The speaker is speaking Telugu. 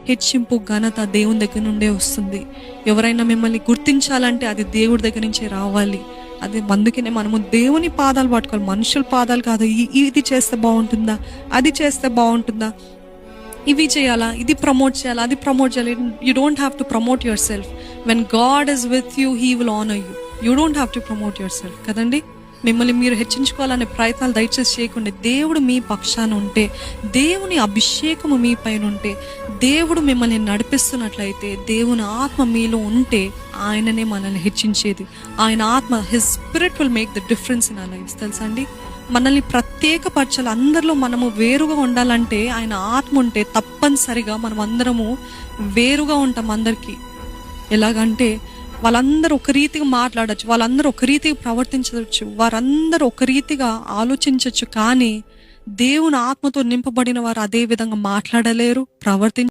హెచ్చింపు, ఘనత దేవుని దగ్గర నుండే వస్తుంది. ఎవరైనా మిమ్మల్ని గుర్తించాలంటే అది దేవుడి దగ్గర నుంచే రావాలి. అది అందుకనే మనము దేవుని పాదాలు పట్టుకోవాలి, మనుషుల పాదాలు కాదు. ఇది చేస్తే బాగుంటుందా, అది చేస్తే బాగుంటుందా, ఇవి చేయాలా, ఇది ప్రమోట్ చేయాలా, అది ప్రమోట్ చేయాలి. You don't have to promote your self. When God is with you, he will honour you. You don't have to promote your self కదండి. మిమ్మల్ని మీరు హెచ్చించుకోవాలనే ప్రయత్నాలు దయచేసి చేయకుండా, దేవుడు మీ పక్షాన ఉంటే, దేవుని అభిషేకము మీ పైన ఉంటే, దేవుడు మిమ్మల్ని నడిపిస్తున్నట్లయితే, దేవుని ఆత్మ మీలో ఉంటే ఆయననే మనల్ని హెచ్చించేది. ఆయన ఆత్మ, his spirit will make the difference in our lives. తెలుసా అండి, మనల్ని ప్రత్యేకపరచాలి. అందరిలో మనము వేరుగా ఉండాలంటే ఆయన ఆత్మ ఉంటే తప్పనిసరిగా మనం అందరము వేరుగా ఉంటాం. అందరికీ ఎలాగంటే వాళ్ళందరూ ఒక రీతిగా మాట్లాడచ్చు, వాళ్ళందరూ ఒక రీతిగా ప్రవర్తించవచ్చు, వారందరూ ఒక రీతిగా ఆలోచించవచ్చు. కానీ దేవుని ఆత్మతో నింపబడిన వారు అదే విధంగా మాట్లాడలేరు,